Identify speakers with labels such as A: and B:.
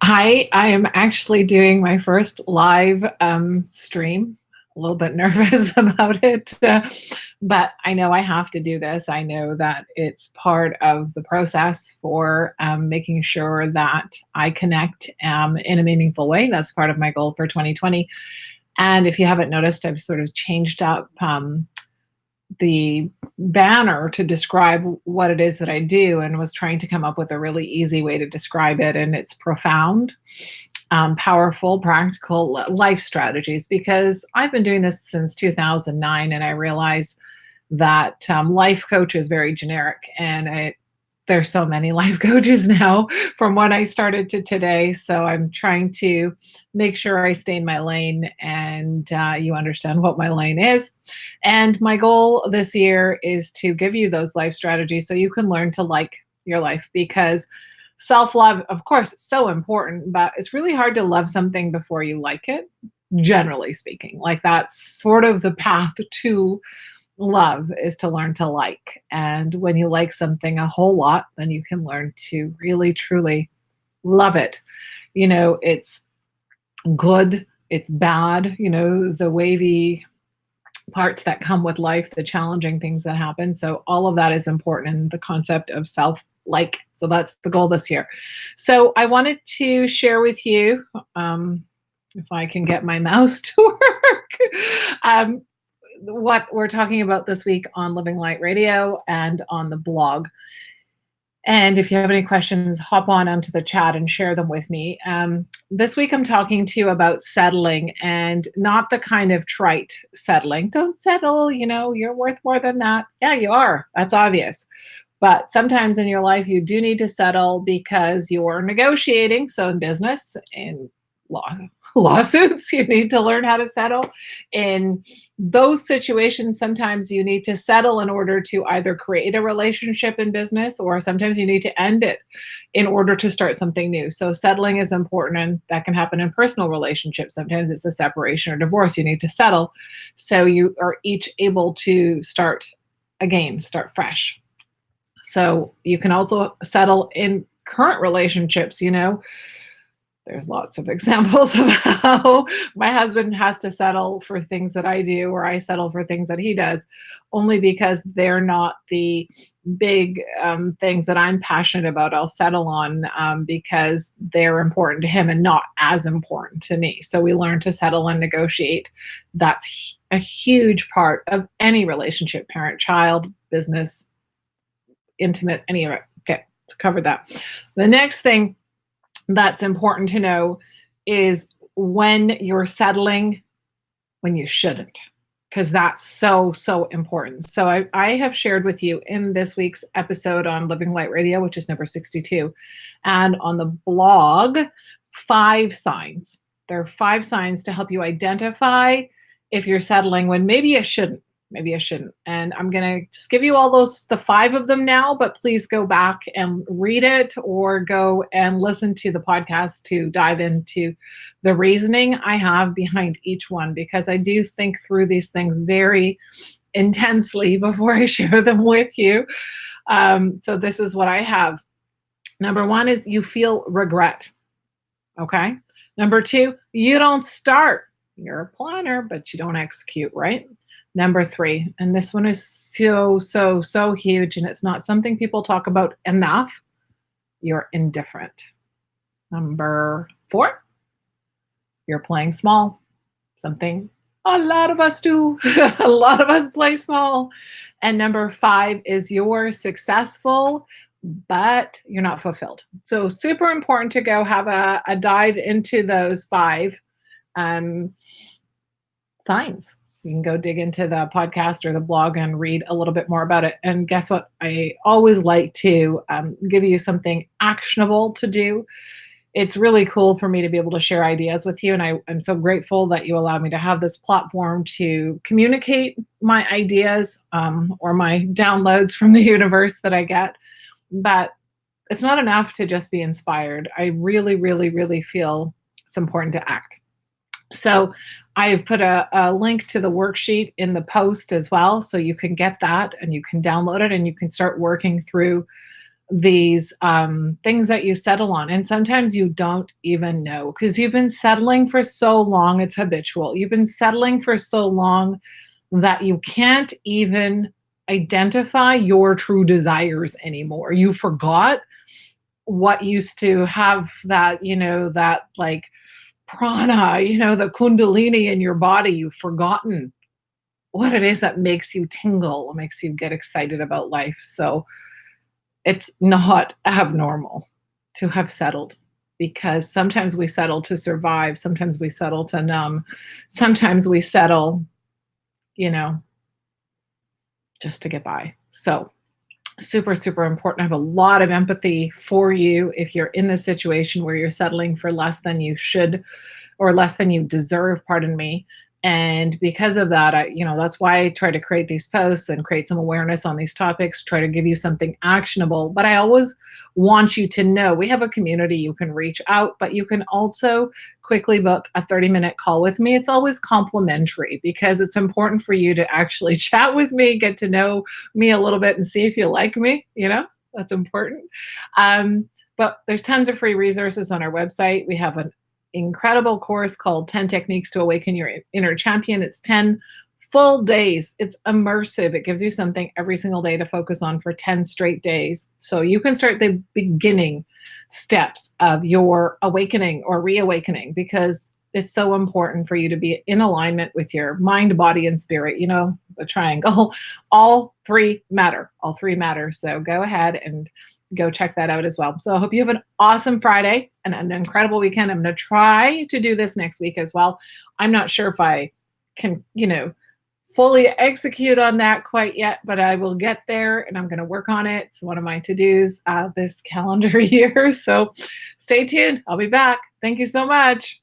A: I am actually doing my first live stream. A little bit nervous about it, but I know I have to do this. I know that it's part of the process for making sure that I connect in a meaningful way. That's part of my goal for 2020. And if you haven't noticed, I've sort of changed up the banner to describe what it is that I do and was trying to come up with a really easy way to describe it. And it's profound, powerful, practical life strategies because I've been doing this since 2009 and I realize that life coach is very generic and there's so many life coaches now from when I started to today. So I'm trying to make sure I stay in my lane and you understand what my lane is. And my goal this year is to give you those life strategies so you can learn to like your life because self love, of course, is so important, but it's really hard to love something before you like it, generally speaking. Like that's sort of the path to love is to learn to like. And when you like something a whole lot, then you can learn to really, truly love it. It's good, it's bad, the wavy parts that come with life, the challenging things that happen. So all of that is important in the concept of self like. So that's the goal this year. So I wanted to share with you, if I can get my mouse to work, what we're talking about this week on Living Light Radio and on the blog. And if you have any questions, hop on onto the chat and share them with me. This week, I'm talking to you about settling and not the kind of trite settling. Don't settle, you're worth more than that. Yeah, you are. That's obvious. But sometimes in your life, you do need to settle because you're negotiating. So in business, in lawsuits, you need to learn how to settle. In those situations, sometimes you need to settle in order to either create a relationship in business or sometimes you need to end it in order to start something new. So settling is important and that can happen in personal relationships. Sometimes it's a separation or divorce. You need to settle so you are each able to start again, start fresh. So you can also settle in current relationships, There's lots of examples of how my husband has to settle for things that I do, or I settle for things that he does, only because they're not the big things that I'm passionate about. I'll settle on because they're important to him and not as important to me. So we learn to settle and negotiate. That's a huge part of any relationship, parent, child, business, intimate, any of it. Okay, let's cover that. The next thing that's important to know is when you're settling, when you shouldn't, because that's so, so important. So I have shared with you in this week's episode on Living Light Radio, which is number 62, and on the blog, 5 signs. There are 5 signs to help you identify if you're settling when maybe you shouldn't. Maybe I shouldn't. And I'm going to just give you all the 5 of them now, but please go back and read it or go and listen to the podcast to dive into the reasoning I have behind each one, because I do think through these things very intensely before I share them with you. So this is what I have. Number 1 is you feel regret. Okay. Number 2, you don't start. You're a planner, but you don't execute, right? Number 3, and this one is so, so, so huge, and it's not something people talk about enough. You're indifferent. Number 4, you're playing small. Something a lot of us do. A lot of us play small. And number 5 is you're successful, but you're not fulfilled. So super important to go have a dive into those 5 signs. You can go dig into the podcast or the blog and read a little bit more about it. And guess what? I always like to give you something actionable to do. It's really cool for me to be able to share ideas with you. And I'm so grateful that you allow me to have this platform to communicate my ideas or my downloads from the universe that I get. But it's not enough to just be inspired. I really, really, really feel it's important to act. So I have put a link to the worksheet in the post as well. So you can get that and you can download it and you can start working through these things that you settle on. And sometimes you don't even know because you've been settling for so long, it's habitual. You've been settling for so long that you can't even identify your true desires anymore. You forgot what used to have that, that like prana, the kundalini in your body. You've forgotten what it is that makes you tingle, makes you get excited about life. So it's not abnormal to have settled because sometimes we settle to survive, sometimes we settle to numb, sometimes we settle, you know, just to get by. So super, super important. I have a lot of empathy for you if you're in this situation where you're settling for less than you should or less than you deserve, pardon me. And because of that, that's why I try to create these posts and create some awareness on these topics, try to give you something actionable. But I always want you to know we have a community. You can reach out, but you can also quickly book a 30-minute call with me. It's always complimentary because it's important for you to actually chat with me, get to know me a little bit and see if you like me. That's important. But there's tons of free resources on our website. We have an incredible course called 10 Techniques to Awaken Your Inner Champion. It's 10 full days. It's immersive. It gives you something every single day to focus on for 10 straight days. So you can start the beginning steps of your awakening or reawakening because it's so important for you to be in alignment with your mind, body, and spirit. The triangle. All three matter. All three matter. So go ahead and go check that out as well. So I hope you have an awesome Friday and an incredible weekend. I'm going to try to do this next week as well. I'm not sure if I can, fully execute on that quite yet, but I will get there and I'm going to work on it. It's one of my to-dos this calendar year. So stay tuned. I'll be back. Thank you so much.